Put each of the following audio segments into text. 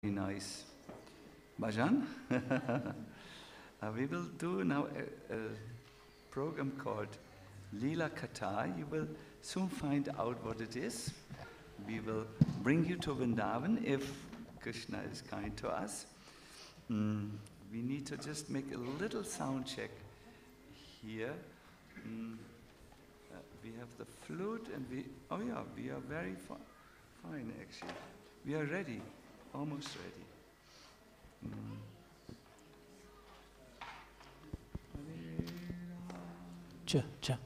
Nice. Bhajan? We will do now a program called Leela Katha. You will soon find out what it is. We will bring you to Vrindavan if Krishna is kind to us. We need to just make a little sound check here. We have the flute and we are very fine actually. We are ready. Almost ready. Cha.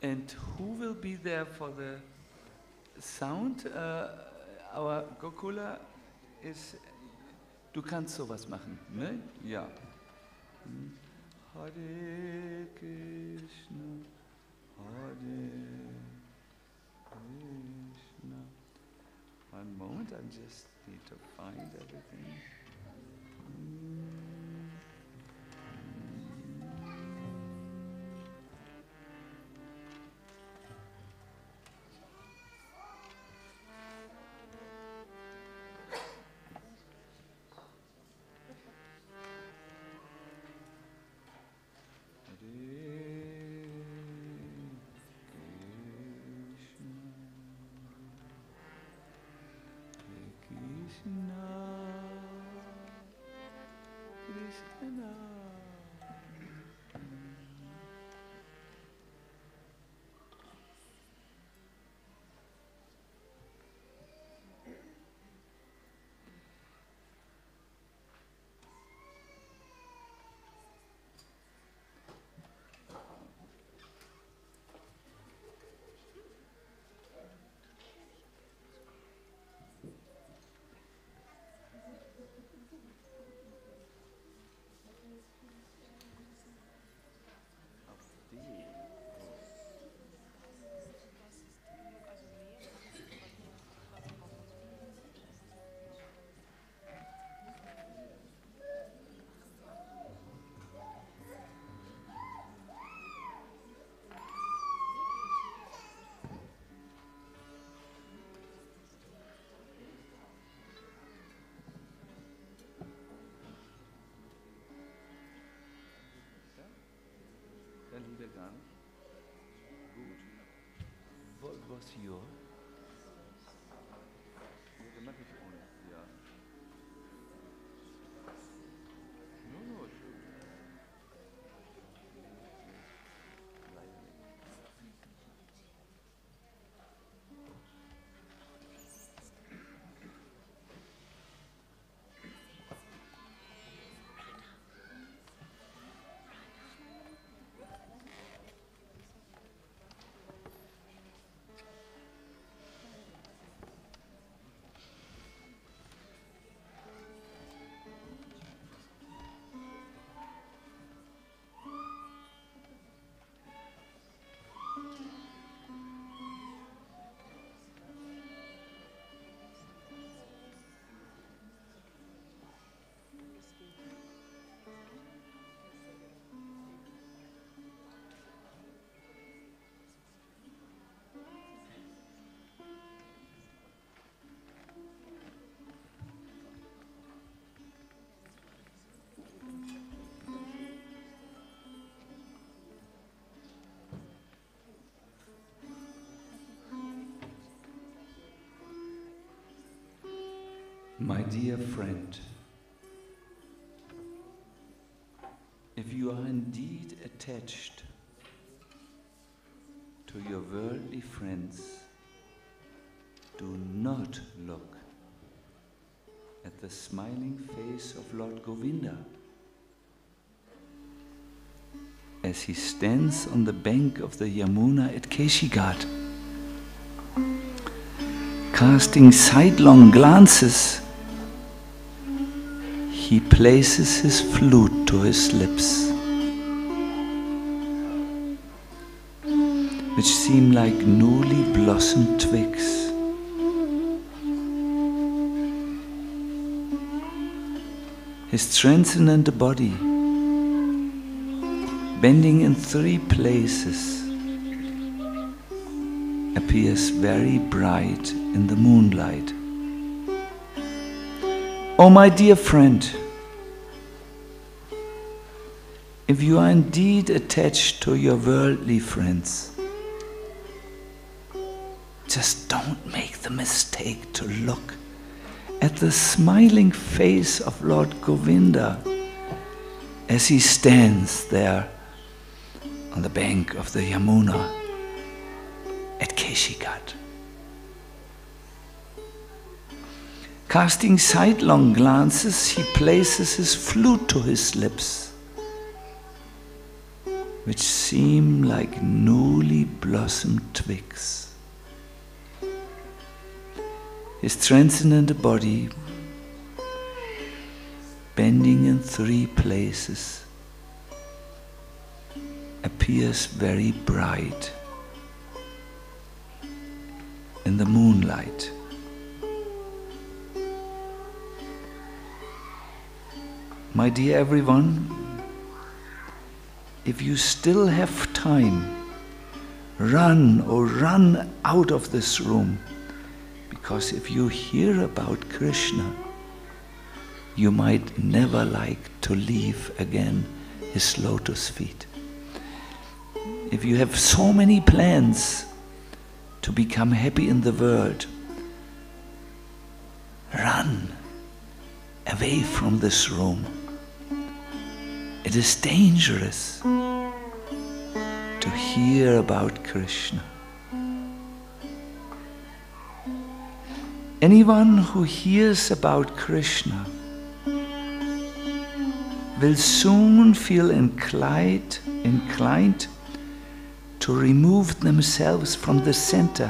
And who will be there for the sound? Our Gokula is... Du kannst sowas machen, ne? Ja. Hare Krishna, Hare Krishna. One moment, I just need to find everything. Liedergang. Gut. Was hier? Ja, mache ich ohne. Ja. No, schön. My dear friend, if you are indeed attached to your worldly friends, do not look at the smiling face of Lord Govinda as he stands on the bank of the Yamuna at Keshigat, casting sidelong glances. He places his flute to his lips which seem like newly blossomed twigs. His transcendental body, bending in 3 places, appears very bright in the moonlight. Oh, my dear friend, if you are indeed attached to your worldly friends, just don't make the mistake to look at the smiling face of Lord Govinda as he stands there on the bank of the Yamuna at Keshigat. Casting sidelong glances, he places his flute to his lips, which seem like newly blossomed twigs. His transcendental body, bending in 3 places, appears very bright in the moonlight. My dear everyone, if you still have time, run out of this room. Because if you hear about Krishna, you might never like to leave again his lotus feet. If you have so many plans to become happy in the world, run away from this room. It is dangerous to hear about Krishna. Anyone who hears about Krishna will soon feel inclined to remove themselves from the center.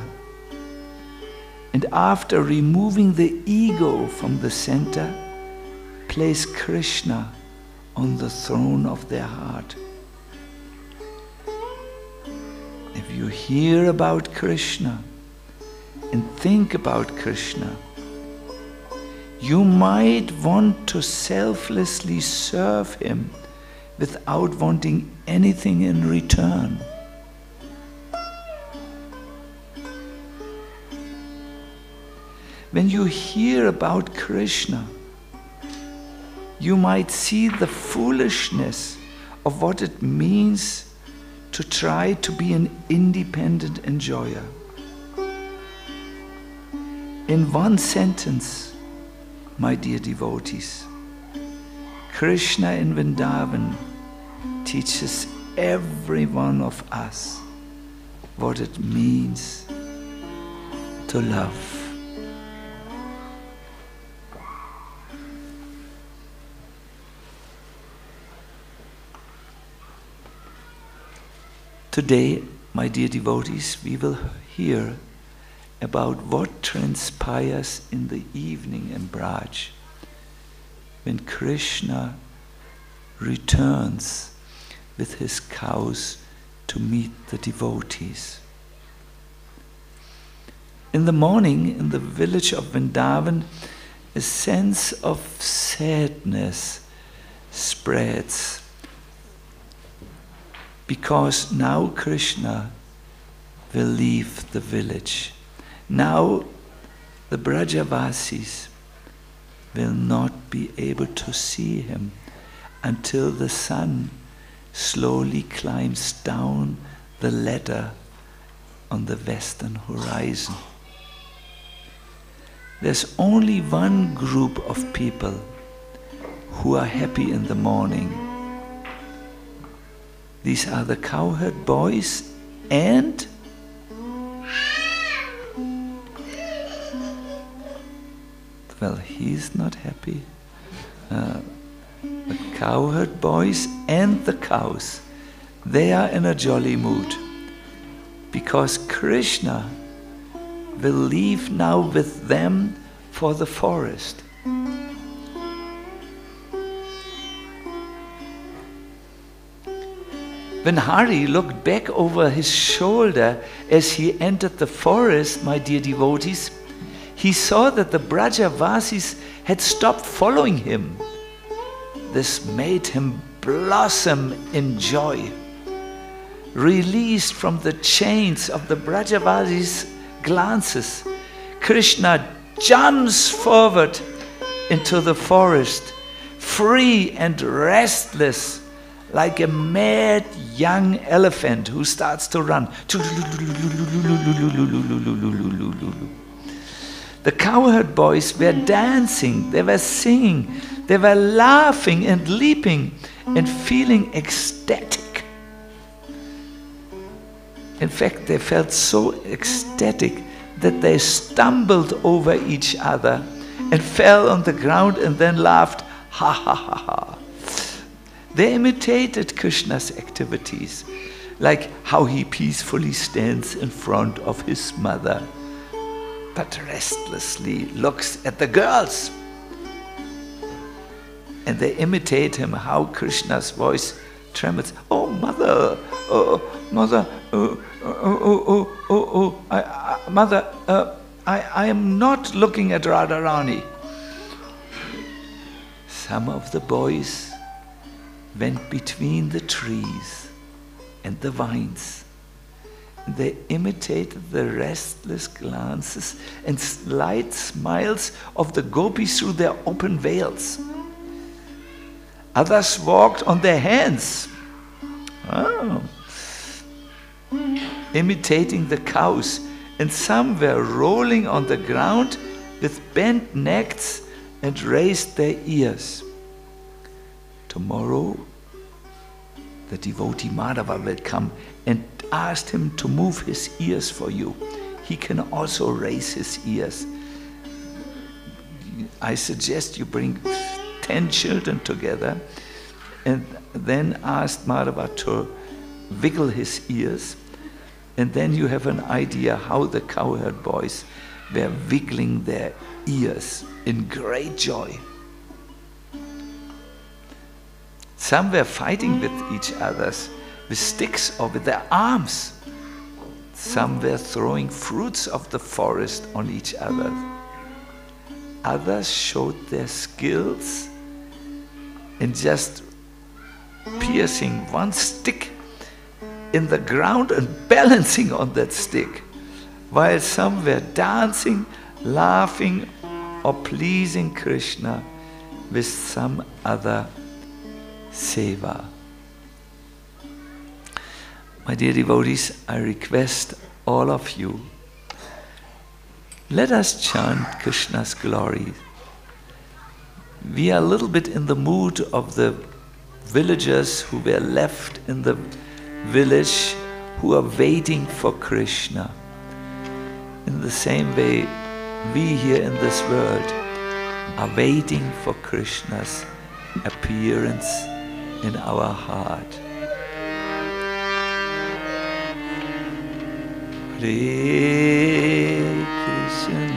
And after removing the ego from the center, place Krishna on the throne of their heart. If you hear about Krishna and think about Krishna, you might want to selflessly serve him without wanting anything in return. When you hear about Krishna, you might see the foolishness of what it means to try to be an independent enjoyer. In one sentence, my dear devotees, Krishna in Vrindavan teaches every one of us what it means to love. Today, my dear devotees, we will hear about what transpires in the evening in Braj when Krishna returns with his cows to meet the devotees. In the morning, in the village of Vrindavan, a sense of sadness spreads, because now Krishna will leave the village. Now the Brajavasis will not be able to see him until the sun slowly climbs down the ladder on the western horizon. There's only one group of people who are happy in the morning. These are the cowherd boys and well, he's not happy. The cowherd boys and the cows, they are in a jolly mood because Krishna will leave now with them for the forest. When Hari looked back over his shoulder as he entered the forest, my dear devotees, he saw that the Brajavasis had stopped following him. This made him blossom in joy. Released from the chains of the Brajavasis' glances, Krishna jumps forward into the forest, free and restless, like a mad young elephant who starts to run. The cowherd boys were dancing, they were singing, they were laughing and leaping and feeling ecstatic. In fact, they felt so ecstatic that they stumbled over each other and fell on the ground and then laughed, ha ha ha ha. They imitated Krishna's activities, like how he peacefully stands in front of his mother, but restlessly looks at the girls. And they imitate him, how Krishna's voice trembles. Oh, mother, mother, mother, I am not looking at Radharani. Some of the boys went between the trees and the vines. They imitated the restless glances and slight smiles of the gopis through their open veils. Others walked on their hands, imitating the cows, and some were rolling on the ground with bent necks and raised their ears. Tomorrow, the devotee Madhava will come and ask him to move his ears for you. He can also raise his ears. I suggest you bring 10 children together and then ask Madhava to wiggle his ears, and then you have an idea how the cowherd boys were wiggling their ears in great joy. Some were fighting with each other with sticks or with their arms. Some were throwing fruits of the forest on each other. Others showed their skills in just piercing one stick in the ground and balancing on that stick, while some were dancing, laughing, or pleasing Krishna with some other seva. My dear devotees, I request all of you, let us chant Krishna's glory. We are a little bit in the mood of the villagers who were left in the village who are waiting for Krishna. In the same way, we here in this world are waiting for Krishna's appearance in our heart. Hare Krishna,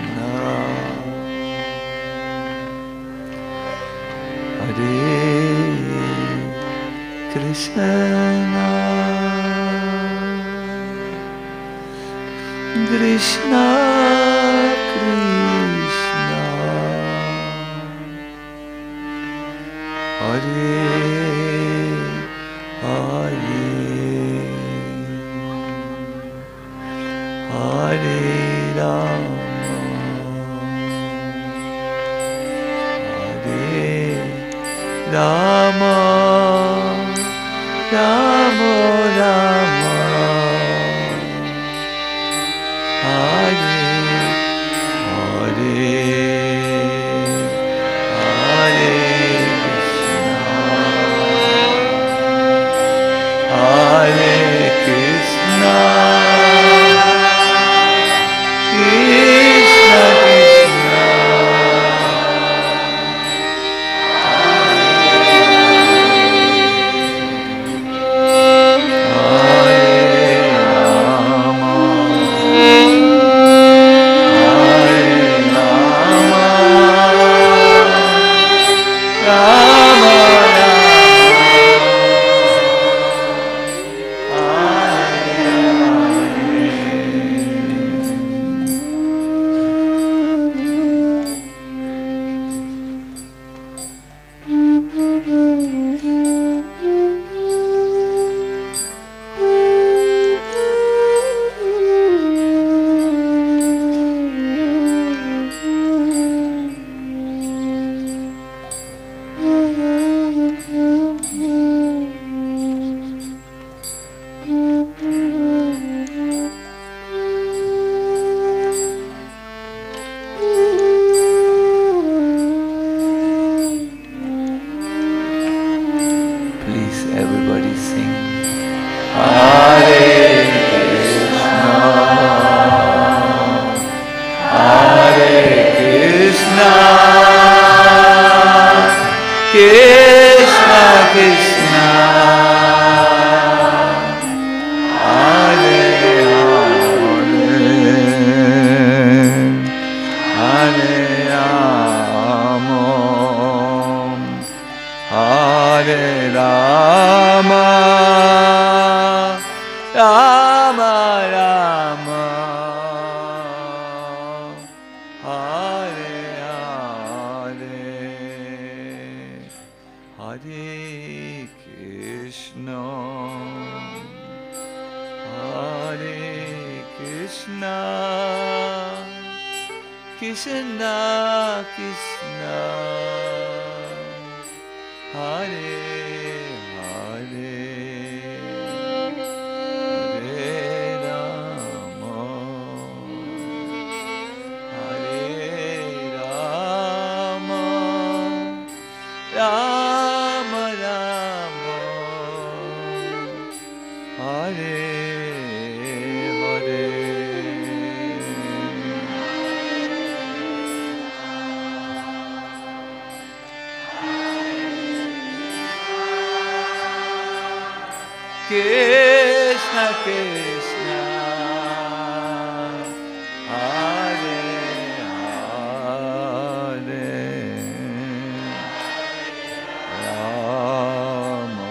Hare Krishna, Krishna Krishna, Hare Hare, Hare Rama, Hare Rama, Rama Rama, Hare Hare, Hare Krishna, Krishna Krishna, Hare Hare Krishna, Krishna Krishna, Hare Hare, Hare Rama, Hare Rama, Rama Rama, Hare Hare. Krishna Krishna, Hare Hare, Rama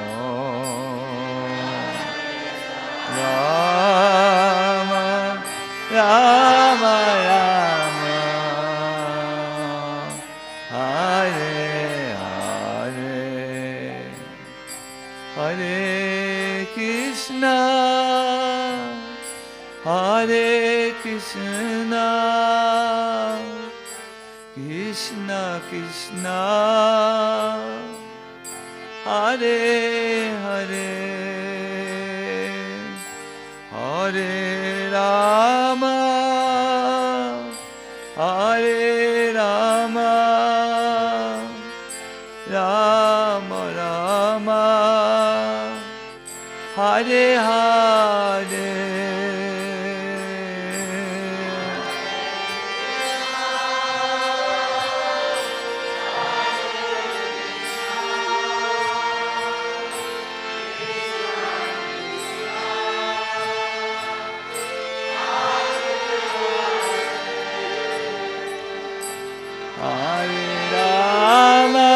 Rama, Rama Rama, Hare Hare, Hare Krishna, Hare Krishna, Krishna Krishna, Hare Hare, Hare Rama, Hare Rama, Rama Rama, Hare Hare. Hare Rama,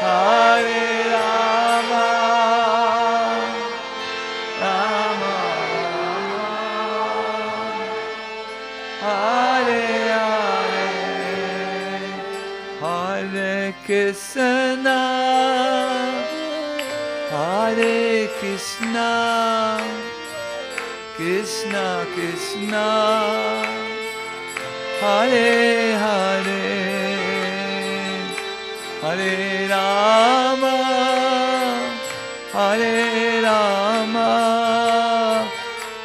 Hare Rama, Rama Rama, Hare Hare, Hare Krishna, Hare Krishna, Krishna Krishna, Hare Hare, Hare Rama, Hare Rama,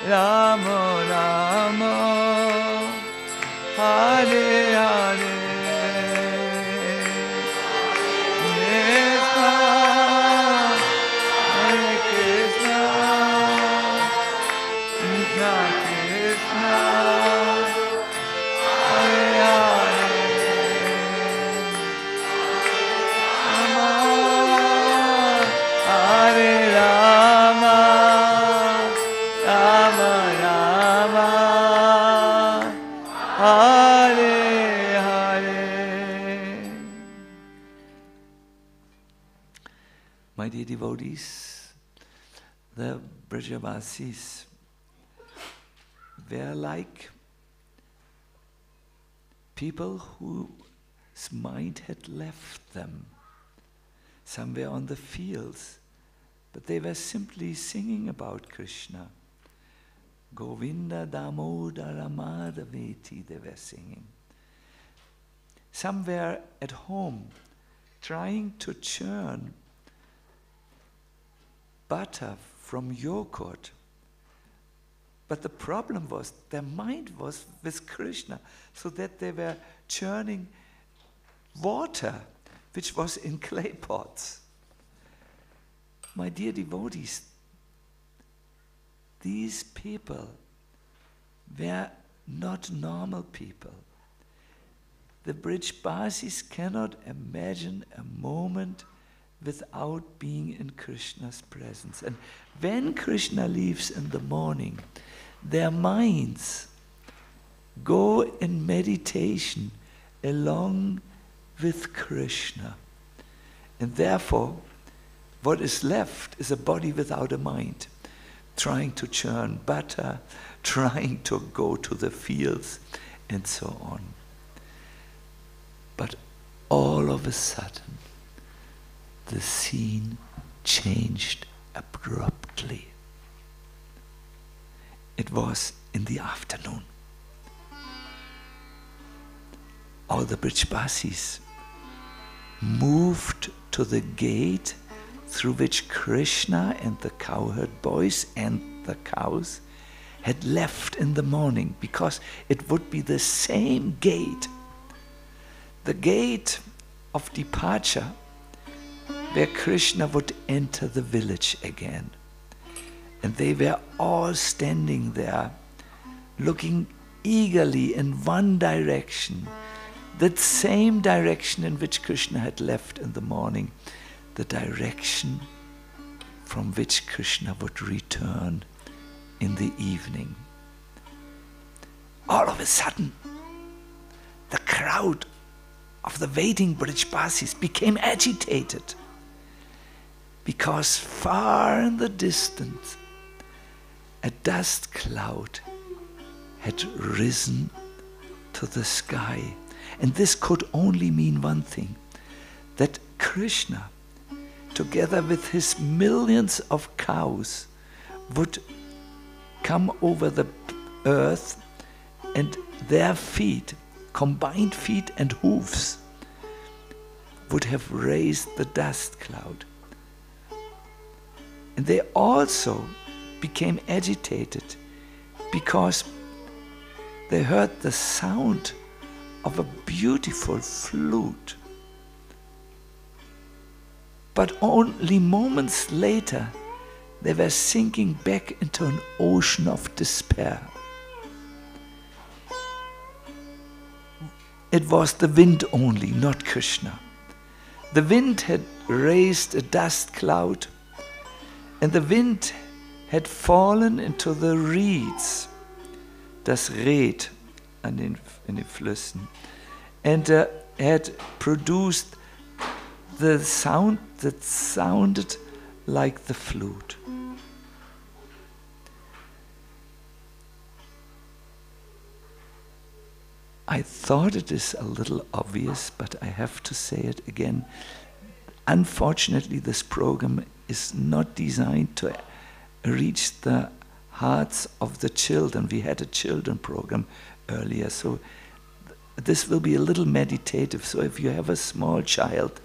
Rama Rama, Hare Hare. Krishna, Hare Krishna, Krishna Krishna, Hare Hare, Rama, Hare Rama, Rama Rama, Hare Hare. My dear devotees, the Brajavasis were like people whose mind had left them somewhere on the fields, but they were simply singing about Krishna. Govinda Damodara Madhaveti, they were singing. Some were at home trying to churn butter from yogurt. But the problem was their mind was with Krishna, so that they were churning water which was in clay pots. My dear devotees, these people were not normal people. The Brajbasis cannot imagine a moment without being in Krishna's presence. And when Krishna leaves in the morning, their minds go in meditation along with Krishna. And therefore, what is left is a body without a mind, trying to churn butter, trying to go to the fields, and so on. But all of a sudden, the scene changed abruptly. It was in the afternoon. All the Brijbasis moved to the gate through which Krishna and the cowherd boys and the cows had left in the morning, because it would be the same gate, the gate of departure, where Krishna would enter the village again. And they were all standing there, looking eagerly in one direction, that same direction in which Krishna had left in the morning, the direction from which Krishna would return in the evening. All of a sudden, the crowd of the waiting Brijbasis became agitated, because far in the distance, a dust cloud had risen to the sky. And this could only mean one thing, that Krishna, together with his millions of cows, would come over the earth, and their feet, combined feet and hooves, would have raised the dust cloud. And they also became agitated because they heard the sound of a beautiful flute. But only moments later, they were sinking back into an ocean of despair. It was the wind only, not Krishna. The wind had raised a dust cloud, and the wind had fallen into the reeds, das Reed in den Flüssen, and had produced the sound that sounded like the flute. I thought it is a little obvious, but I have to say it again. Unfortunately, this program is not designed to reach the hearts of the children. We had a children program earlier, so this will be a little meditative. So if you have a small child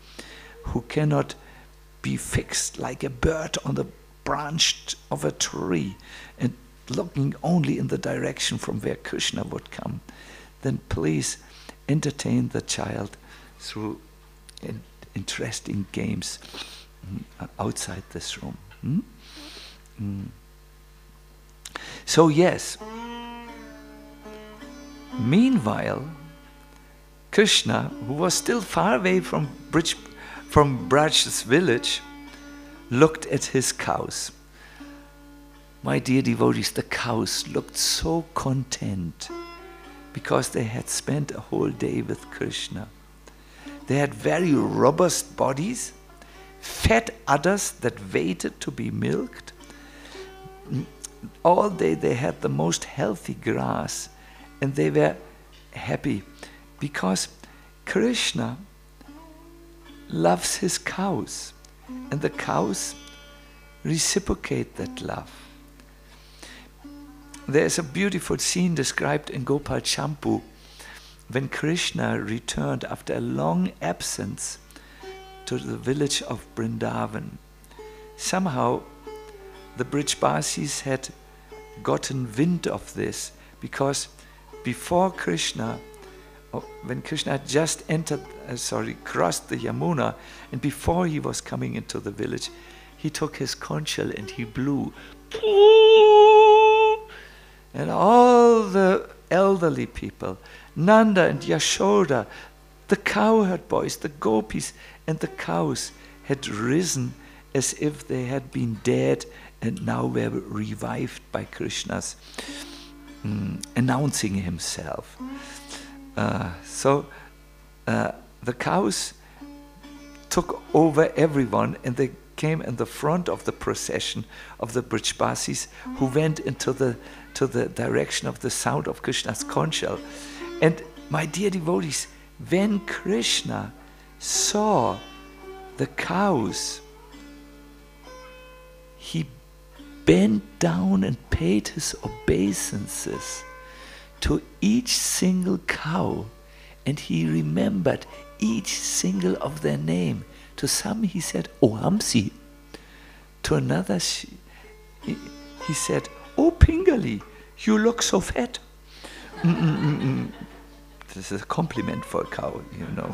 who cannot be fixed like a bird on the branch of a tree and looking only in the direction from where Krishna would come, then please entertain the child through interesting games outside this room. So yes, meanwhile, Krishna, who was still far away from Braj's village, looked at his cows. My dear devotees, the cows looked so content because they had spent a whole day with Krishna. They had very robust bodies, fat udders that waited to be milked. All day they had the most healthy grass, and they were happy because Krishna loves his cows, and the cows reciprocate that love. There's a beautiful scene described in Gopal Champu when Krishna returned after a long absence to the village of Vrindavan. Somehow the Brijbasis had gotten wind of this, because before Krishna, when Krishna had just crossed the Yamuna, and before he was coming into the village, he took his conch shell and he blew. And all the elderly people, Nanda and Yashoda, the cowherd boys, the gopis and the cows had risen as if they had been dead and now were revived by Krishna's announcing himself. So the cows took over everyone, and they came in the front of the procession of the Brijbasis, who went into the direction of the sound of Krishna's conch shell. And my dear devotees, when Krishna saw the cows he bent down and paid his obeisances to each single cow, and he remembered each single of their name. To some he said, "Oh Hamsi." To another he said, "Oh Pingali, you look so fat." This is a compliment for a cow, you know.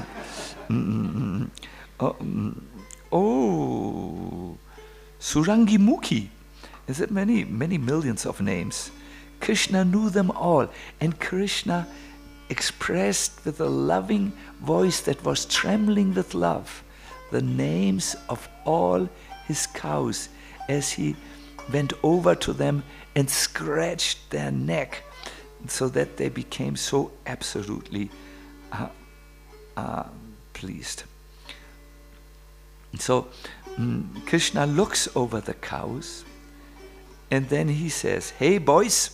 Oh, Surangi Mukhi. Is it many millions of names? Krishna knew them all, and Krishna expressed with a loving voice that was trembling with love the names of all his cows as he went over to them and scratched their neck so that they became so absolutely pleased. So Krishna looks over the cows and then he says, "Hey boys,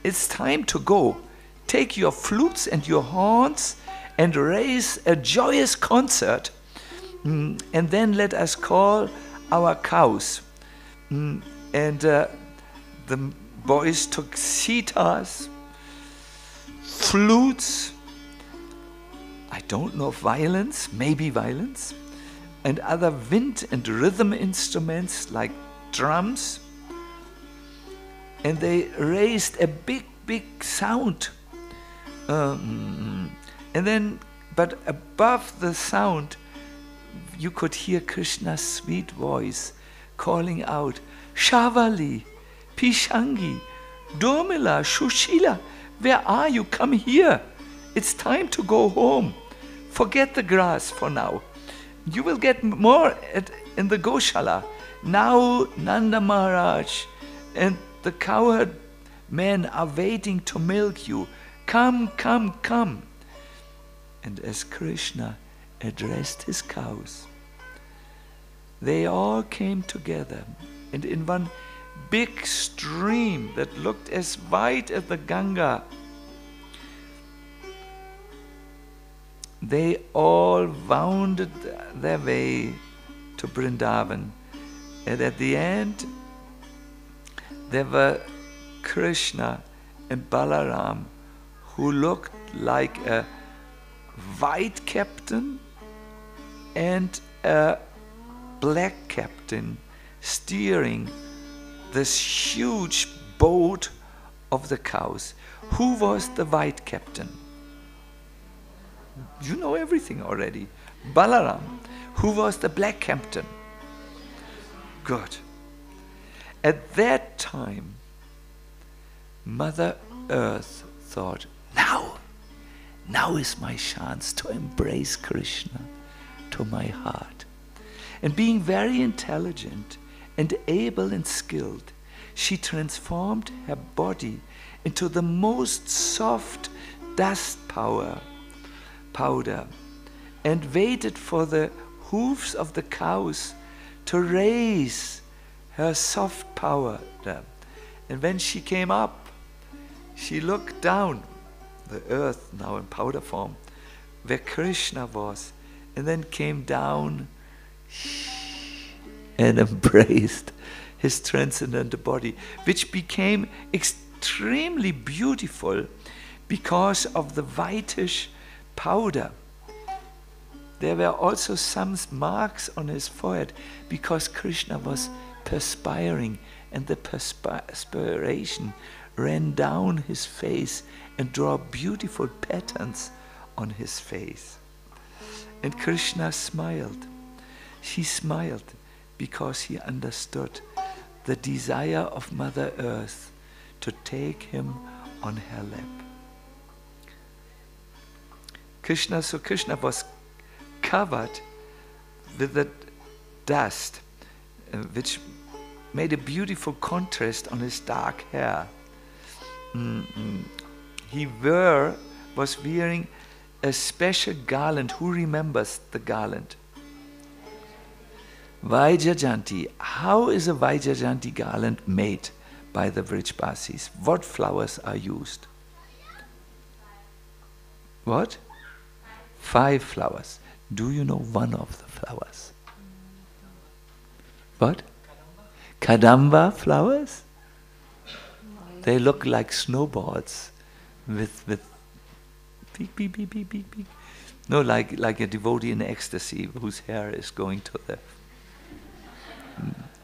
it's time to go. Take your flutes and your horns and raise a joyous concert, and then let us call our cows." And the boys took sitars, flutes, I don't know, violins, maybe violins, and other wind and rhythm instruments like drums. And they raised a big sound. And then, but above the sound, you could hear Krishna's sweet voice calling out, "Shavali, Pishangi, Dormila, Shushila, where are you? Come here. It's time to go home. Forget the grass for now. You will get more in the Goshala. Now Nanda Maharaj and the cowherd men are waiting to milk you. Come, come, come." And as Krishna addressed his cows, they all came together, and in one big stream that looked as wide as the Ganga, they all wounded their way to Vrindavan. And at the end, there were Krishna and Balaram, who looked like a white captain and a black captain steering this huge boat of the cows. Who was the white captain? You know everything already. Balaram. Who was the black captain? Good. At that time, Mother Earth thought, now is my chance to embrace Krishna to my heart. And being very intelligent and able and skilled, she transformed her body into the most soft dust powder and waited for the hooves of the cows to raise her soft powder. And when she came up, she looked down, the earth now in powder form, where Krishna was, and then came down and embraced his transcendental body, which became extremely beautiful because of the whitish powder. There were also some marks on his forehead because Krishna was perspiring, and the perspiration ran down his face and drew beautiful patterns on his face. And Krishna smiled. She smiled because he understood the desire of Mother Earth to take him on her lap. Krishna was covered with the dust, which made a beautiful contrast on his dark hair. He was wearing a special garland. Who remembers the garland? Vaijajanti. How is a Vaijajanti garland made by the Vrijbasis? What flowers are used? What? 5 flowers. Do you know one of the flowers? What? Kadamba flowers? They look like snowballs with beep, beep, beep, beep, beep, beep. No, like a devotee in ecstasy whose hair is going to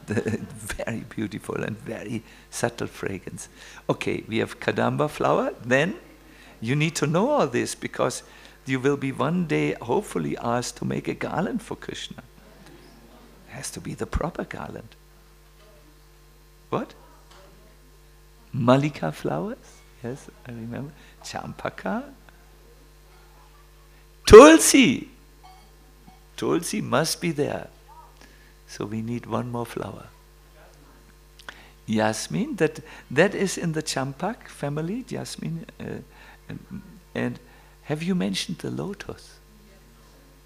the very beautiful and very subtle fragrance. Okay, we have Kadamba flower. Then you need to know all this because you will be one day hopefully asked to make a garland for Krishna. It has to be the proper garland. What? Malika flowers? Yes, I remember. Champaka. Tulsi. Tulsi must be there. So we need one more flower. Jasmine, that is in the Champak family, Jasmine. And have you mentioned the lotus?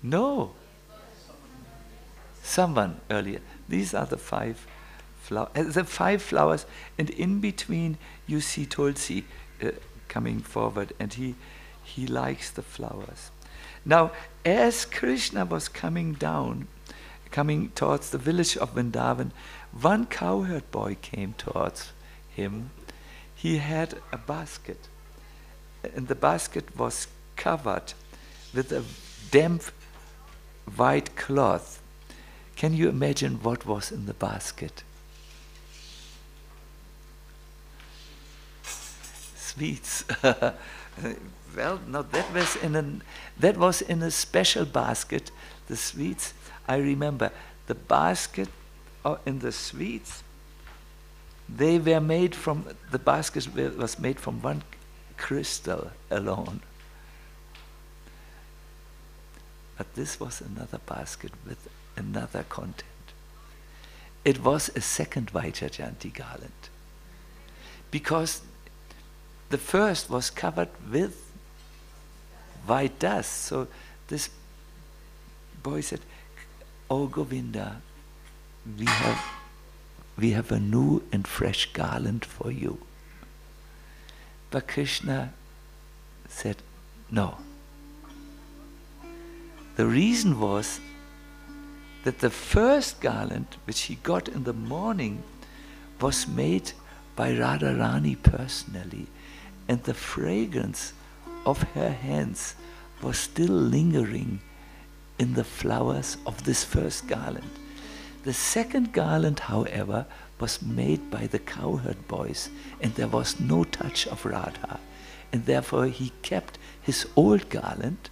No. Someone earlier. These are the five flowers, and in between you see Tulsi coming forward, and he likes the flowers. Now, as Krishna was coming towards the village of Vrindavan, one cowherd boy came towards him. He had a basket, and the basket was covered with a damp white cloth. Can you imagine what was in the basket? Sweets. Well, no, that was in a special basket. The sweets, I remember, the basket in the sweets. They were made from the basket was made from one crystal alone. But this was another basket with another content. It was a second Vaidyajanti garland, because the first was covered with white dust. So this boy said, "Oh Govinda, we have a new and fresh garland for you." But Krishna said, "No." The reason was that the first garland, which he got in the morning, was made by Radharani personally, and the fragrance of her hands was still lingering in the flowers of this first garland. The second garland, however, was made by the cowherd boys, and there was no touch of Radha, and therefore he kept his old garland,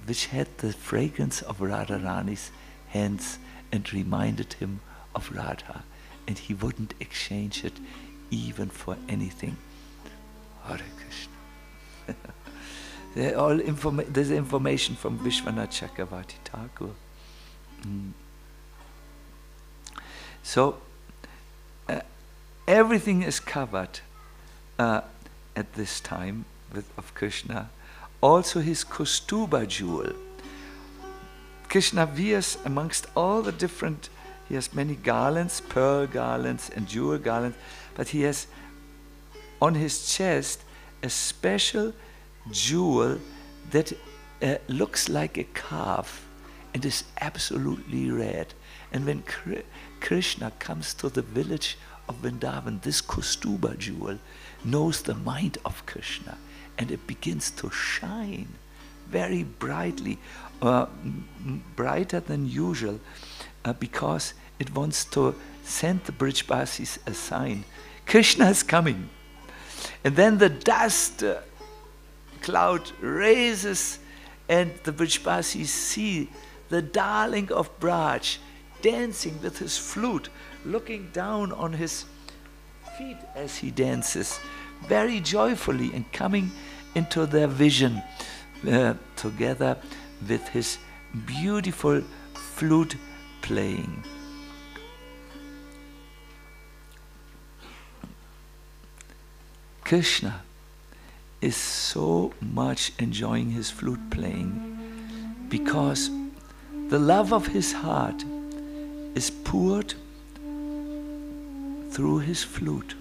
which had the fragrance of Radharani's hands and reminded him of Radha, and he wouldn't exchange it even for anything. Hare Krishna. There's information from Vishwanath Chakravarti Thakur. So everything is covered at this time of Krishna. Also his Kaustuba jewel. Krishna wears amongst all the different, he has many garlands, pearl garlands and jewel garlands, but he has on his chest a special jewel that looks like a calf and is absolutely red. And when Krishna comes to the village of Vrindavan, this Kaustuba jewel knows the mind of Krishna, and it begins to shine very brightly, brighter than usual, because it wants to send the Brijbasis a sign. Krishna is coming. And then the dust cloud raises, and the Brijbasis see the darling of Braj dancing with his flute, looking down on his feet as he dances, very joyfully, and coming into their vision together with his beautiful flute playing. Krishna is so much enjoying his flute playing because the love of his heart is poured through his flute,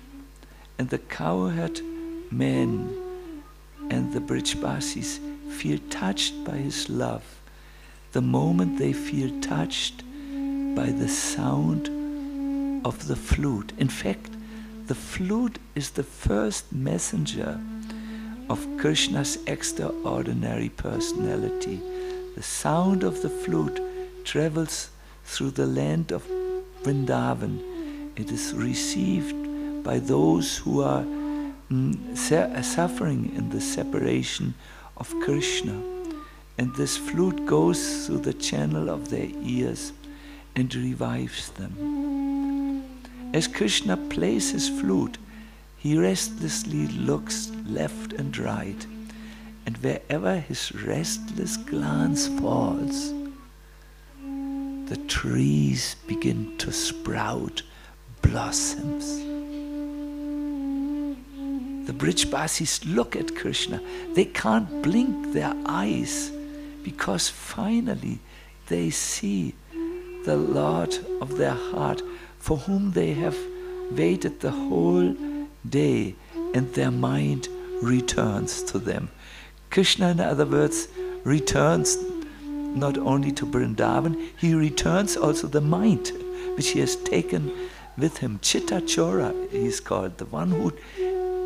and the cowherd men and the Brijbasis feel touched by his love the moment they feel touched by the sound of the flute. In fact, the flute is the first messenger of Krishna's extraordinary personality. The sound of the flute travels through the land of Vrindavan. It is received by those who are suffering in the separation of Krishna. And this flute goes through the channel of their ears and revives them. As Krishna plays his flute, he restlessly looks left and right, and wherever his restless glance falls, the trees begin to sprout blossoms. The Brijbasis look at Krishna. They can't blink their eyes because finally they see the Lord of their heart, for whom they have waited the whole day, and their mind returns to them. Krishna, in other words, returns not only to Vrindavan, he returns also the mind which he has taken with him. Chitta Chora, he is called, the one who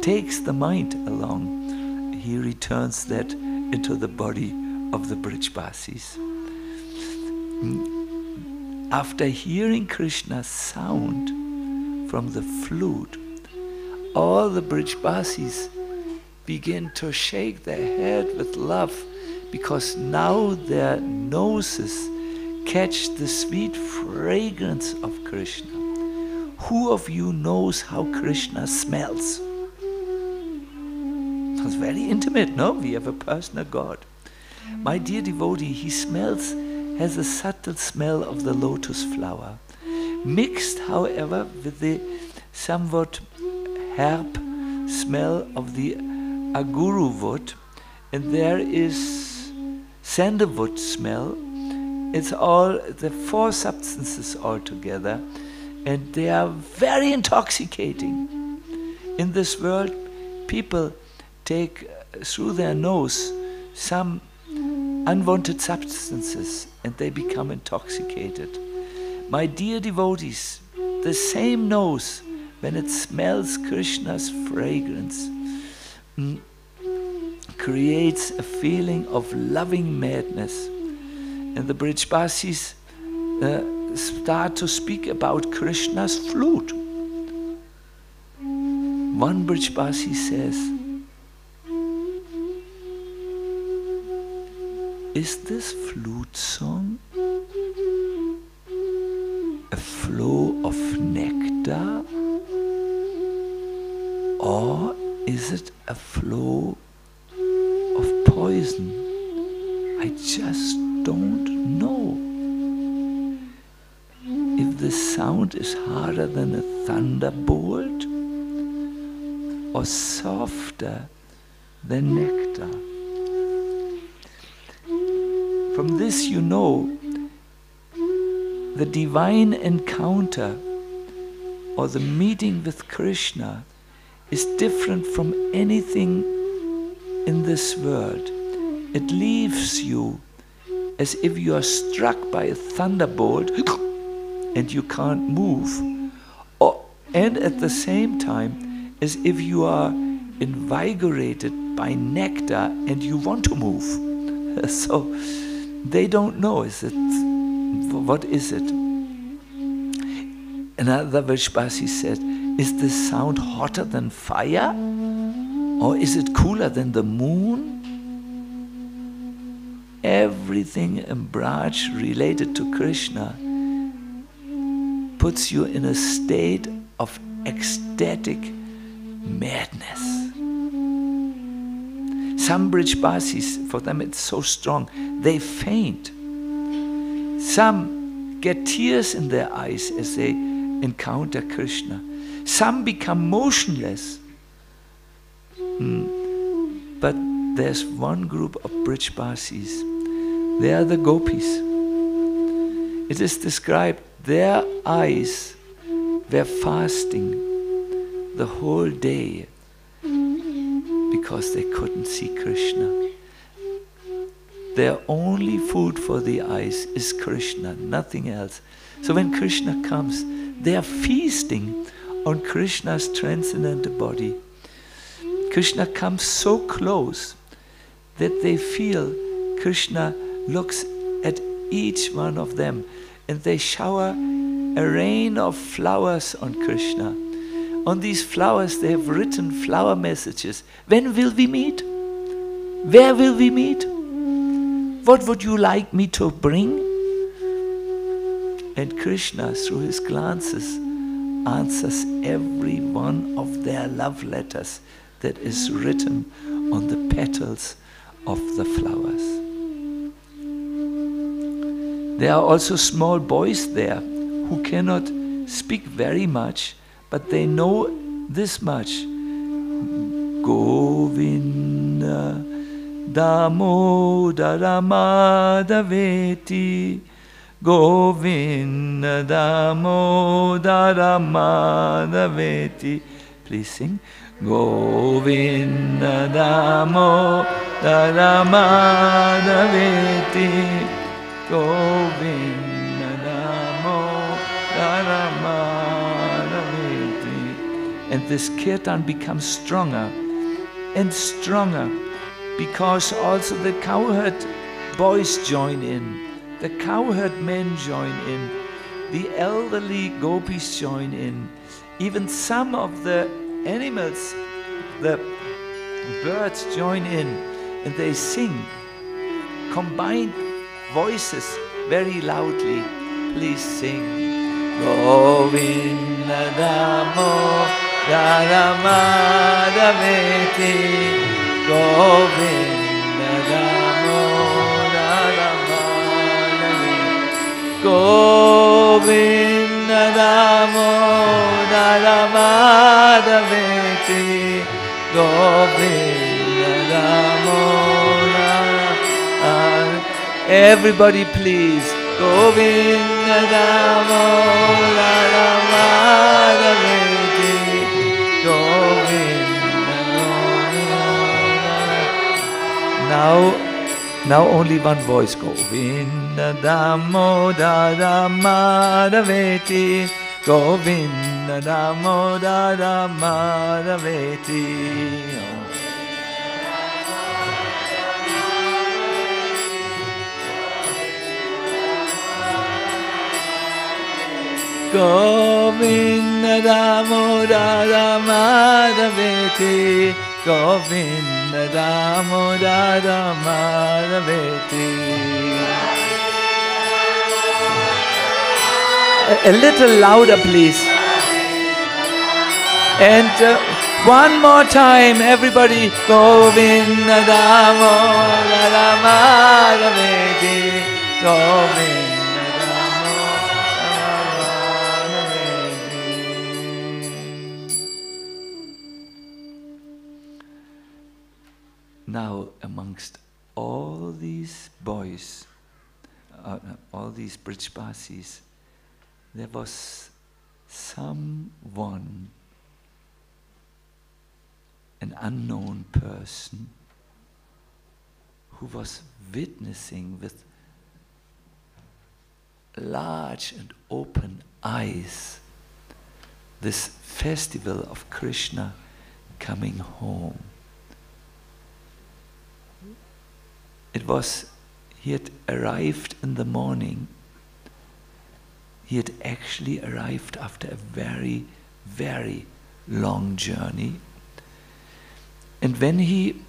takes the mind along. He returns that into the body of the Brijbasis. After hearing Krishna's sound from the flute, all the Brijbasis begin to shake their head with love, because now their noses catch the sweet fragrance of Krishna. Who of you knows how Krishna smells? It's very intimate, no? We have a personal God. My dear devotee, he has a subtle smell of the lotus flower, mixed, however, with the somewhat herb smell of the aguru wood, and there is sandalwood smell. It's all the four substances all together, and they are very intoxicating. In this world, people take through their nose some unwanted substances and they become intoxicated. My dear devotees, the same nose, when it smells Krishna's fragrance, creates a feeling of loving madness. And the Brijbasis start to speak about Krishna's flute. One Brijbasi says, "Is this flute song a flow of nectar, or is it a flow of poison? I just don't know. If the sound is harder than a thunderbolt or softer than nectar." From this you know the divine encounter or the meeting with Krishna is different from anything in this world. It leaves you as if you are struck by a thunderbolt and you can't move, and at the same time as if you are invigorated by nectar and you want to move. So they don't know, what is it? Another Vishbasi said, "Is this sound hotter than fire? Or is it cooler than the moon?" Everything in Braj related to Krishna puts you in a state of ecstatic madness. Some Brijbasis, for them it's so strong, they faint. Some get tears in their eyes as they encounter Krishna. Some become motionless. But there's one group of Brijbasis. They are the gopis. It is described their eyes were fasting the whole day because they couldn't see Krishna. Their only food for the eyes is Krishna, nothing else. So when Krishna comes, They are feasting on Krishna's transcendental body. Krishna comes so close that they feel Krishna looks at each one of them, and they shower a rain of flowers on Krishna. On these flowers they have written flower messages. When will we meet? Where will we meet? What would you like me to bring? And Krishna, through his glances, answers every one of their love letters that is written on the petals of the flowers. There are also small boys there who cannot speak very much, but they know this much. Govinda Damodara Madhaveti, Govinda Damodara Madhaveti. Please sing. Govinda Damodara Madhaveti, Govinda Damodara Madhaveti. And this kirtan becomes stronger and stronger, because also the cowherd boys join in, the cowherd men join in, the elderly gopis join in, even some of the animals, the birds join in, and they sing combined voices very loudly. Please sing. Govinda Damodara Madhaveti, Govinda Damodara Madhaveti, Govinda Damodara Madhaveti, Govinda Damodara. Everybody please. Govinda Damodara Madhaveti, Govinda Damodara. Now only one voice. Govinda Damodara Madhaveti, Govinda Damodara Madhaveti. Govinda Damodara Madhaveti, Govinda Damodara Madhaveti. A little louder, please. And one more time, everybody. Govinda Damodara Madhaveti, Govinda. Now, amongst all these boys, all these Brijbasis, there was someone, an unknown person, who was witnessing with large and open eyes this festival of Krishna coming home. He had arrived in the morning. He had actually arrived after a very, very long journey. And when he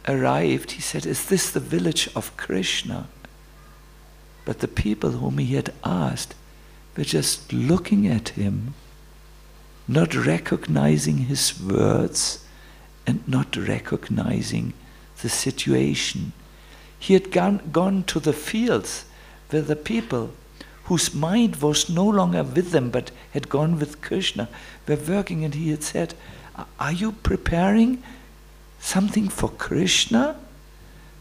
arrived, he said, "Is this the village of Krishna?" But the people whom he had asked were just looking at him, not recognizing his words and not recognizing the situation. He had gone to the fields where the people whose mind was no longer with them but had gone with Krishna were working, and he had said, "Are you preparing something for Krishna?"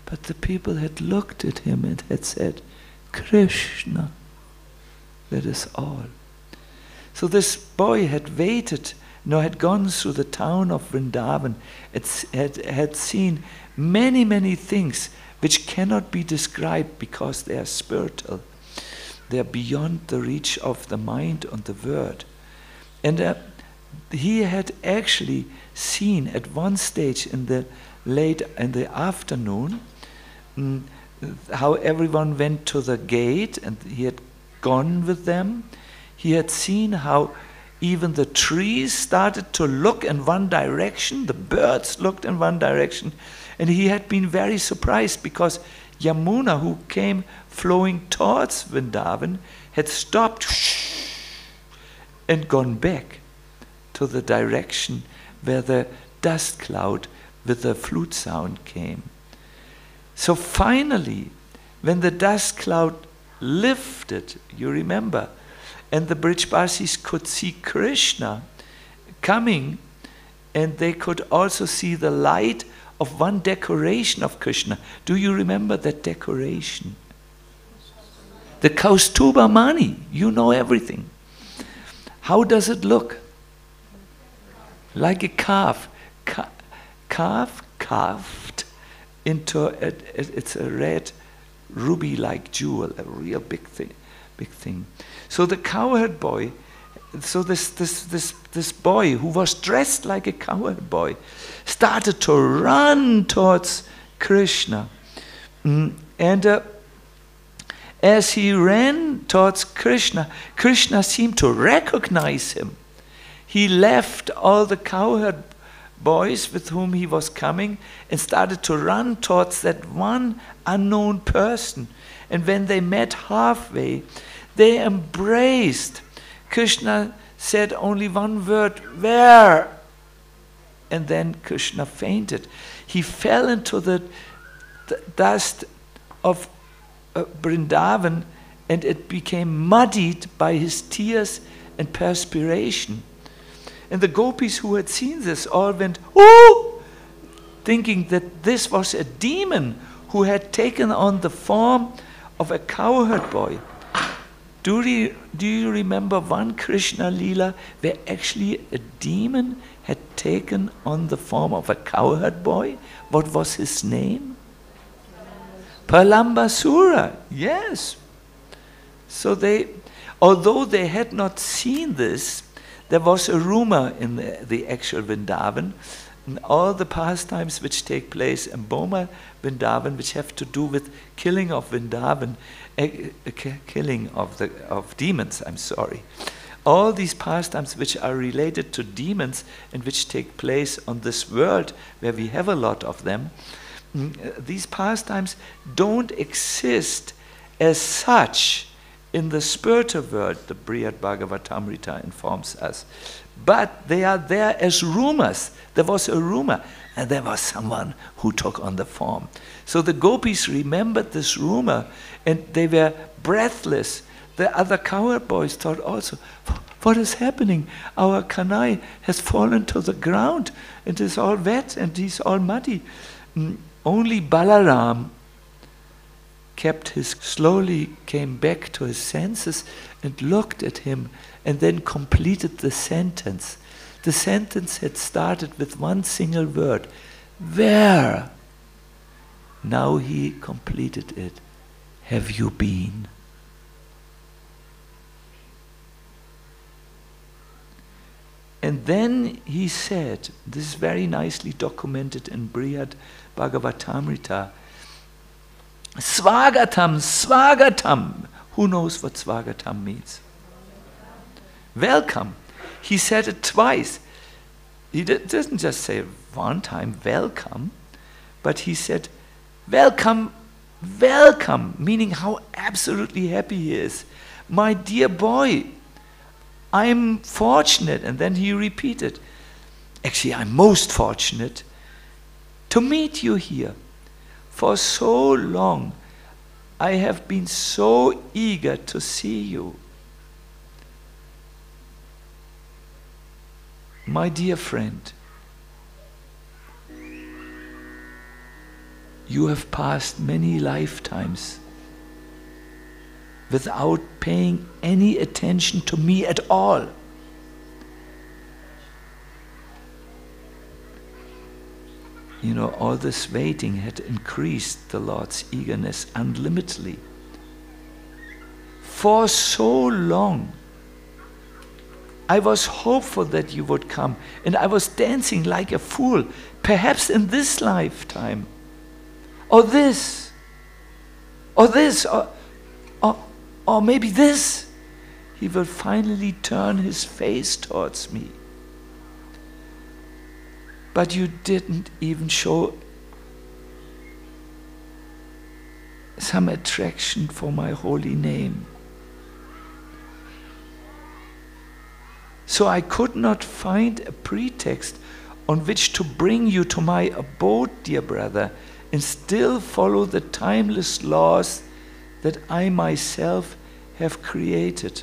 But the people had looked at him and had said, "Krishna, that is all." So this boy had waited, had gone through the town of Vrindavan, had seen many, many things which cannot be described because they are spiritual. they're beyond the reach of the mind and the word. And he had actually seen at one stage in the afternoon how everyone went to the gate, and he had gone with them. He had seen how even the trees started to look in one direction, the birds looked in one direction, and he had been very surprised because Yamuna, who came flowing towards Vrindavan, had stopped and gone back to the direction where the dust cloud with the flute sound came. So finally, when the dust cloud lifted, you remember, and the Brijbasis could see Krishna coming, and they could also see the light of one decoration of Krishna. Do you remember that decoration? The Kaustuba Mani. You know everything. How does it look? Like a calf. Carved into it's a red ruby-like jewel, a real big thing. So the cowherd boy, so this boy who was dressed like a cowherd boy, started to run towards Krishna, and as he ran towards Krishna, Krishna seemed to recognize him. He left all the cowherd boys with whom he was coming and started to run towards that one unknown person. And when they met halfway, they embraced. Krishna said only one word, "Where?" And then Krishna fainted. He fell into the dust of Vrindavan, and it became muddied by his tears and perspiration. And the gopis who had seen this all went, "Oh!" thinking that this was a demon who had taken on the form of a cowherd boy. Do you remember one Krishna Leela where actually a demon had taken on the form of a cowherd boy? What was his name? Pralambasura, yes. So although they had not seen this, there was a rumor in the actual Vrindavan, and all the pastimes which take place in Boma Vrindavan, which have to do with killing of Vrindavan, killing of demons, all these pastimes which are related to demons and which take place on this world where we have a lot of them, these pastimes don't exist as such in the spiritual world, the Brihad Bhagavatamrita informs us. But they are there as rumors. There was a rumor, and there was someone who took on the form. So the gopis remembered this rumor, and they were breathless. The other cowherd boys thought also, "What is happening? Our Kanai has fallen to the ground. It is all wet, and he's all muddy." Only Balaram slowly came back to his senses and looked at him, and then completed the sentence. The sentence had started with one single word, "Where?" Now he completed it. "Have you been?" And then he said, this is very nicely documented in Brihad Bhagavatamrita, "Swagatam, Swagatam." Who knows what Swagatam means? Welcome. He said it twice. He didn't just say one time, "Welcome," but he said, "Welcome, welcome," meaning how absolutely happy he is. "My dear boy, I'm fortunate," and then he repeated, "Actually, I'm most fortunate to meet you here. For so long, I have been so eager to see you. My dear friend, you have passed many lifetimes without paying any attention to me at all. You know, all this waiting had increased the Lord's eagerness unlimitedly. For so long, I was hopeful that you would come, and I was dancing like a fool, perhaps in this lifetime, or this, or this, or maybe this. He will finally turn his face towards me. But you didn't even show some attraction for my holy name. So I could not find a pretext on which to bring you to my abode, dear brother, and still follow the timeless laws that I myself have created.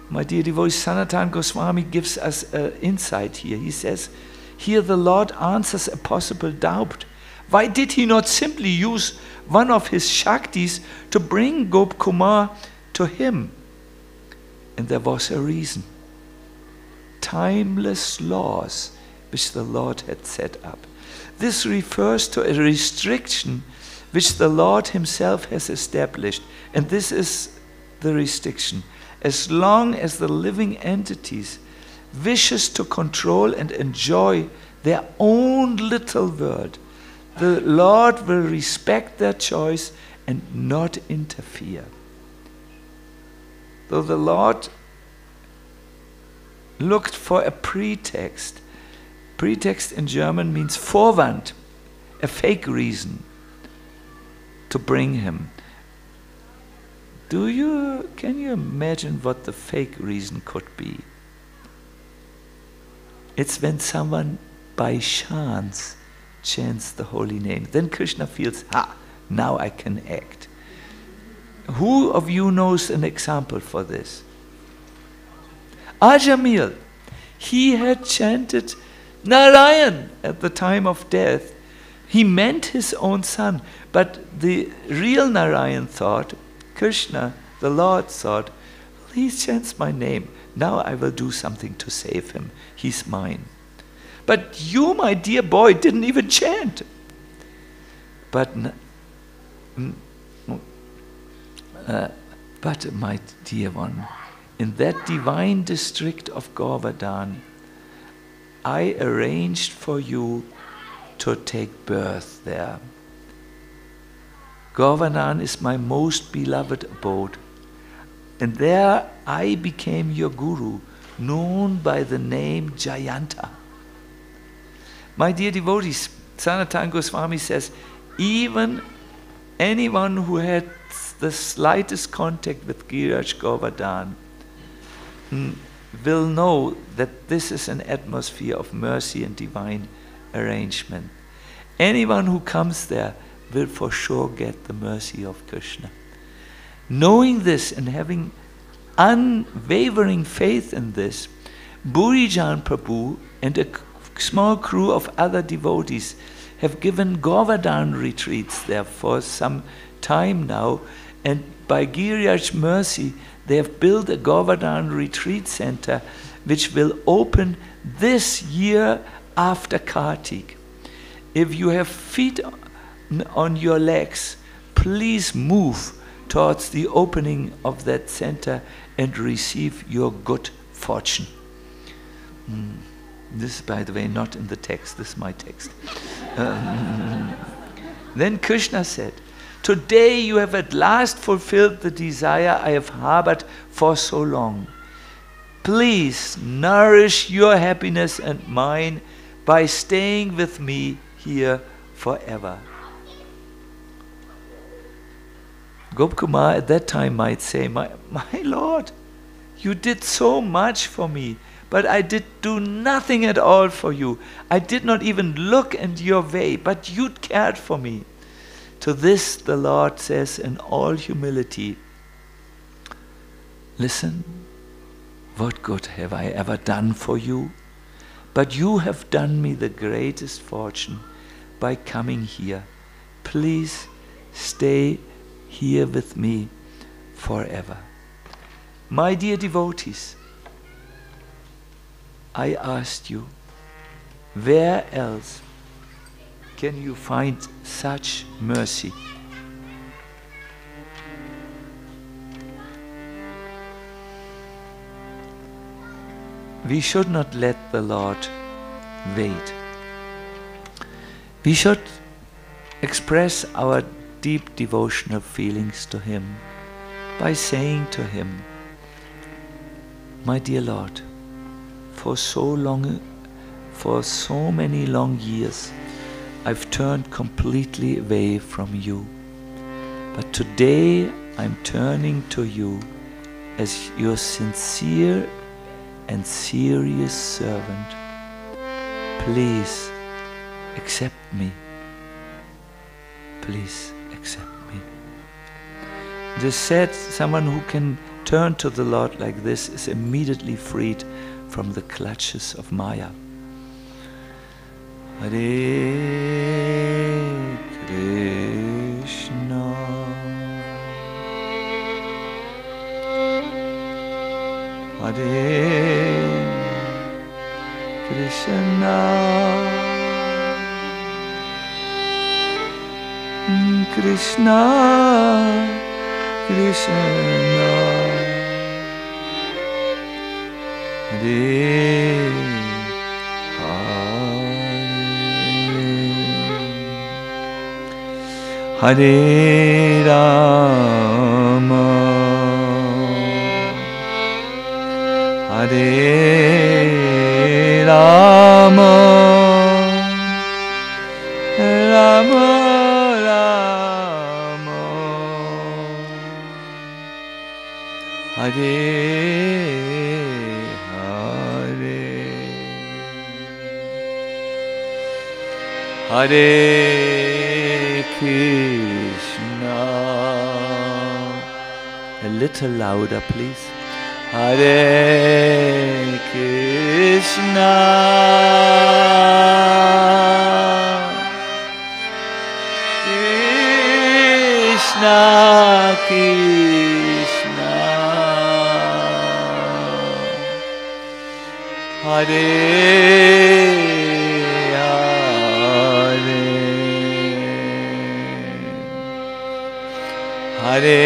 My dear devotee, Sacinandana Goswami gives us an insight here. He says, here the Lord answers a possible doubt. Why did he not simply use one of his Shaktis to bring Gopkumar to him? And there was a reason. Timeless laws which the Lord had set up. This refers to a restriction which the Lord himself has established. And this is the restriction. As long as the living entities wishes to control and enjoy their own little world, the Lord will respect their choice and not interfere. Though the Lord looked for a pretext. Pretext in German means Vorwand, a fake reason to bring him. Can you imagine what the fake reason could be? It's when someone by chance chants the holy name. Then Krishna feels, now I can act. Who of you knows an example for this? Ajamil, he had chanted Narayan at the time of death. He meant his own son, but the real Narayan thought, Krishna, the Lord thought, well, he chants my name. Now I will do something to save him. He's mine. But you, my dear boy, didn't even chant. But my dear one, in that divine district of Govardhan, I arranged for you to take birth there. Govardhan is my most beloved abode. And there I became your guru, known by the name Jayanta. My dear devotees, Sacinandana Goswami says, even anyone who had the slightest contact with Giriraj Govardhan will know that this is an atmosphere of mercy and divine arrangement. Anyone who comes there will for sure get the mercy of Krishna. Knowing this and having unwavering faith in this, Burijan Prabhu and a small crew of other devotees have given Govardhan retreats there for some time now, and by Giriraj's mercy they have built a Govardhan retreat center which will open this year after Kartik. If you have feet on your legs, please move towards the opening of that center and receive your good fortune. This is, by the way, not in the text. This is my text. Then Krishna said, today you have at last fulfilled the desire I have harbored for so long. Please nourish your happiness and mine by staying with me here forever. Gopkumar at that time might say, my Lord, you did so much for me, but I did do nothing at all for you. I did not even look in your way, but you cared for me. To this the Lord says in all humility, listen, what good have I ever done for you? But you have done me the greatest fortune by coming here. Please stay here with me forever. My dear devotees, I asked you, where else can you find such mercy? we should not let the Lord wait. We should express our deep devotional feelings to Him by saying to Him, my dear Lord, for so many long years, I've turned completely away from you. But today I'm turning to you as your sincere and serious servant. Please accept me. Please accept me. It is said someone who can turn to the Lord like this is immediately freed from the clutches of Maya. Hare Krishna, Hare Krishna, Krishna Krishna, Hare Hare Rama, Hare Rama, Rama Rama, Hare Hare Krishna. A little louder, please. Hare Krishna, Krishna Krishna, Hare Hare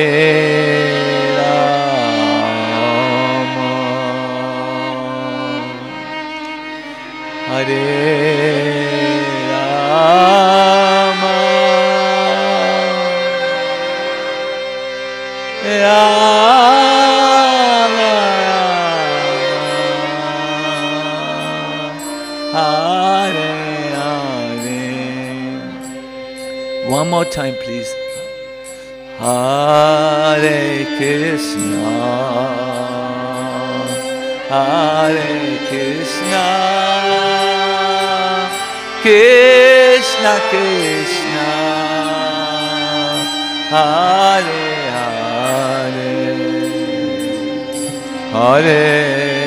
Rama, Hare Rama, Rama Hare Hare. One more time, please. Hare Krishna, Hare Krishna, Krishna Krishna, Hare Hare, Hare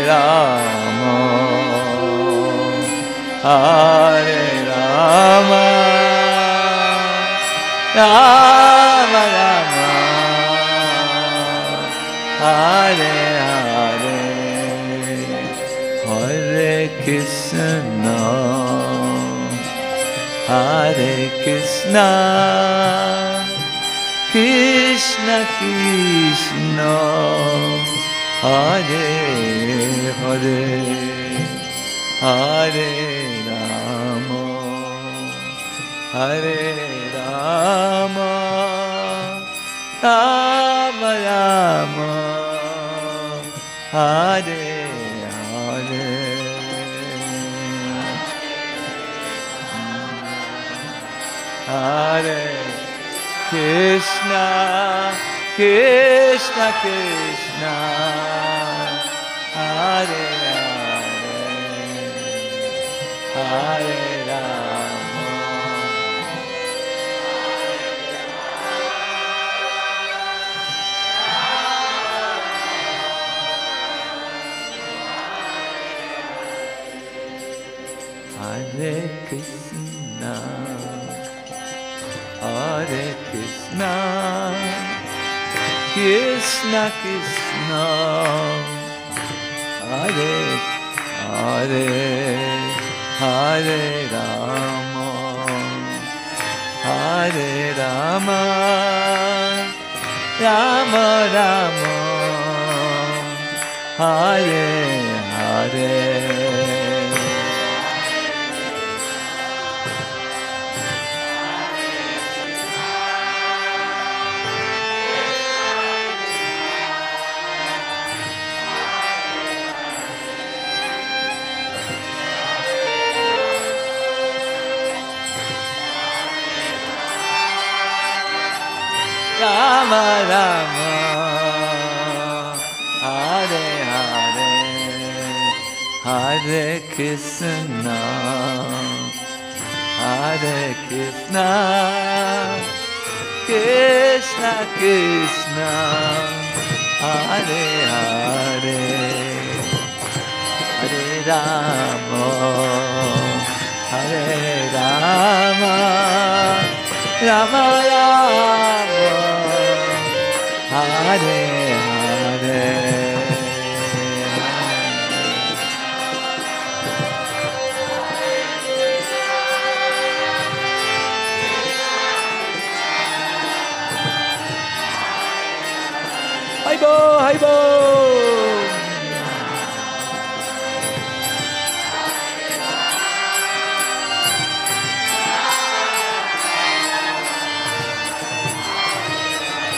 Rama, Hare Rama, Rama Rama, Hare Hare, Hare Krishna, Hare Krishna, Krishna Krishna, Hare Hare, Hare Rama, Hare Rama, Rama Rama, Hare Hare, Hare Krishna, Krishna Krishna, Hare Hare, Hare Rama, Hare Krishna, Hare Krishna, Krishna Krishna, Hare Hare, Hare Rama, Hare Rama, Rama Rama, Hare Hare. Rama Rama, Hare Hare, Hare Krishna, Hare Krishna, Krishna Krishna, Hare Hare, Hare Rama, Hare Rama, Rama Rama, Hare Hare. Haibo, Haibo.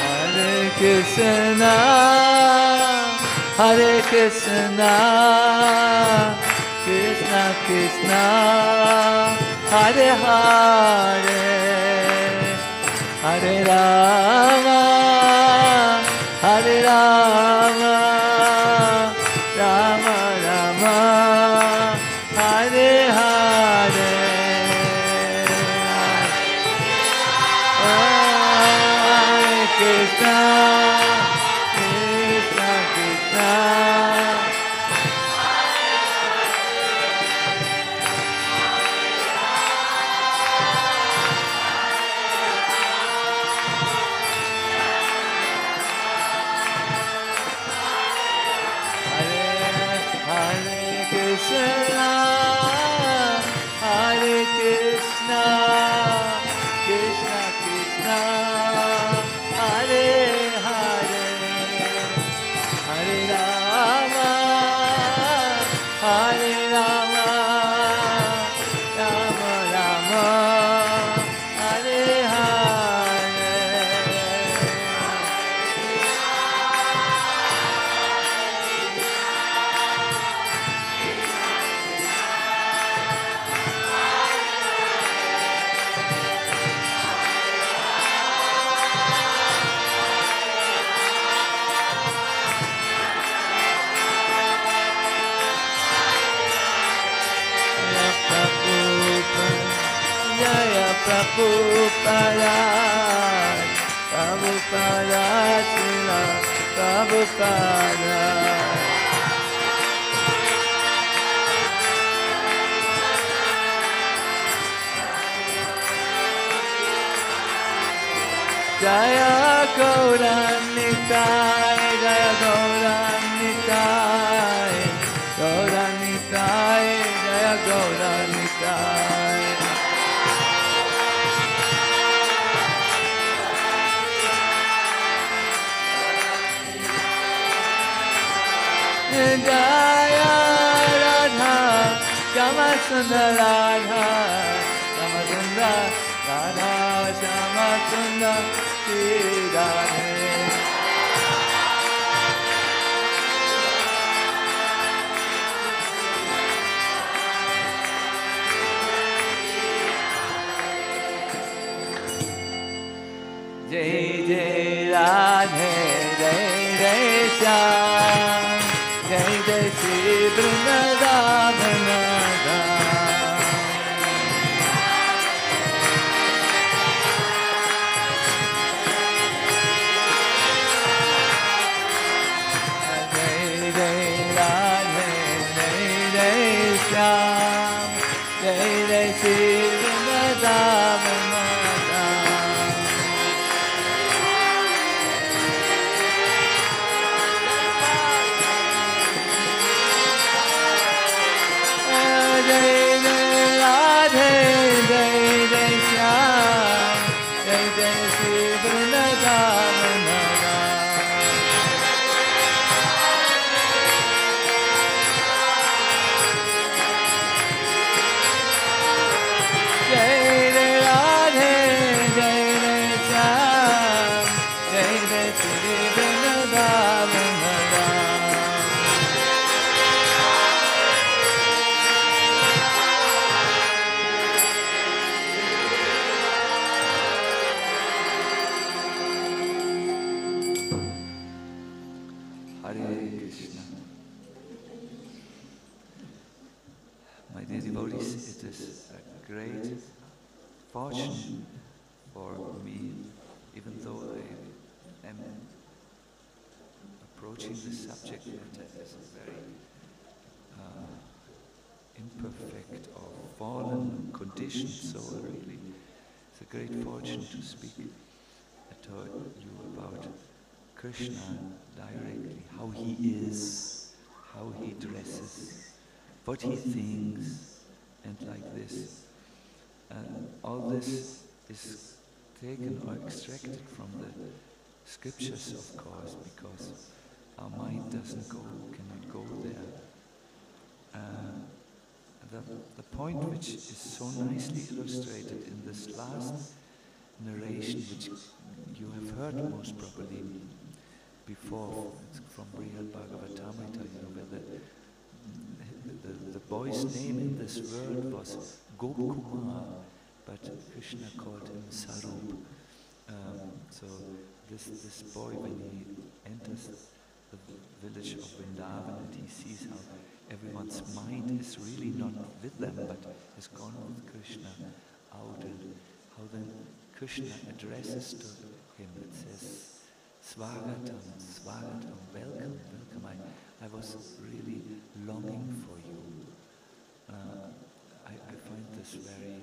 Hare Krishna, Hare Krishna, Krishna Krishna, Hare Hare, Hare Rama, Hare Rama, Rama Rama, Hare Hare. Hare Krishna, Krishna Krishna. Prabhupada, Prabhupada, Srila Prabhupada. Jaya Gauranitai, Jaya Gauranitai, Gauranitai, Jaya Gauranitai. Jaya Radha, Shama Sundar Radha, Shama Sundar Radha, Shama Sundar Radha. Jai Jai Radhe, Jai Jai Shyam, Jai Jai Shri Vrindavan Dham. Jai Jai Radhe, Jai Jai Shyam, Jai Jai Shri Vrindavan Dham. devotees, it is a great fortune for me, even though I am approaching the subject matter as a very imperfect or fallen condition, so really it's a great fortune to speak to you about Krishna directly, how he is, how he dresses, what he thinks, and like this. And all this is taken or extracted from the scriptures, of course, because our mind cannot go there. The point which is so nicely illustrated in this last narration, which you have heard most probably before, it's from Bhagavatamrita, where the boy's name in this world was Gopkumar, but Krishna called him Sarup. So this boy, when he enters the village of Vrindavan and he sees how everyone's mind is really not with them, but has gone with Krishna out, and how then Krishna addresses to him. It says, Swagatam, Swagatam, welcome, welcome. I was really longing for you. I find this very,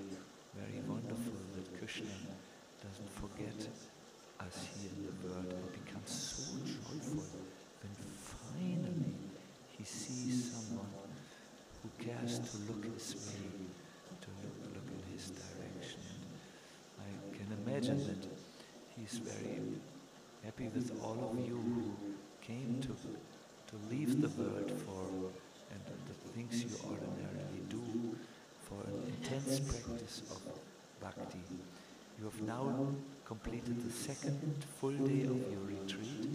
very wonderful that Krishna doesn't forget us here in the world and becomes so joyful when finally he sees someone who cares to look his way, to look in his direction. I can imagine that he's very happy with all of you who came to leave the world for, and the things you ordinarily do, for an intense practice of Bhakti. You have now completed the second full day of your retreat.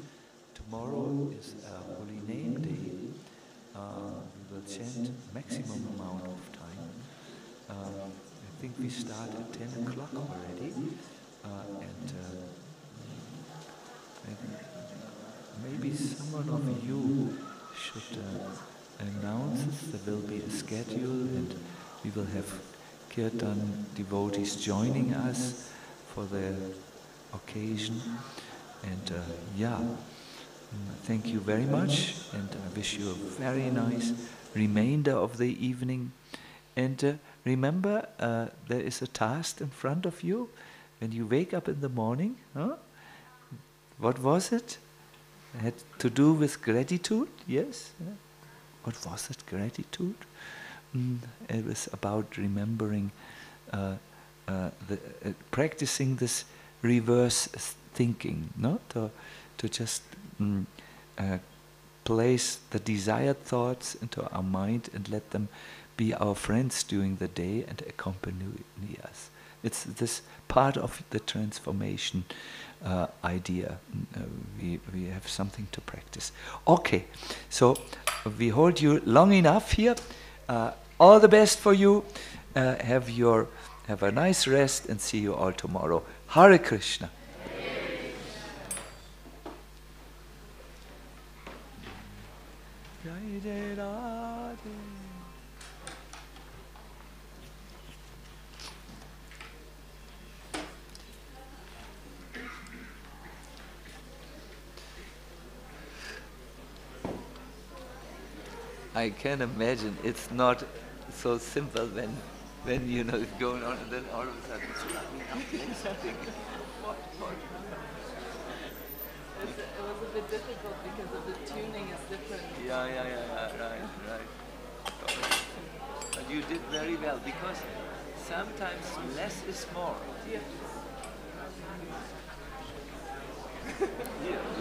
Tomorrow is a Holy Name Day. We will chant maximum amount of time. I think we start at 10 o'clock already. And maybe someone of you should announce there will be a schedule, and we will have Kirtan devotees joining us for the occasion. And thank you very much, and I wish you a very nice remainder of the evening. And remember, there is a task in front of you when you wake up in the morning. What was it? It had to do with gratitude, yes? What was it, gratitude? It was about remembering, practicing this reverse thinking, no? To just place the desired thoughts into our mind and let them be our friends during the day and accompany us. It's this part of the transformation idea. We have something to practice. Okay, so we hold you long enough here. All the best for you. Have a nice rest, and see you all tomorrow. Hare Krishna. I can imagine it's not so simple when it's going on, and then all of a sudden it's coming up with something. It was a bit difficult because of the tuning is different. Right. But you did very well, because sometimes less is more. Yeah. Yeah.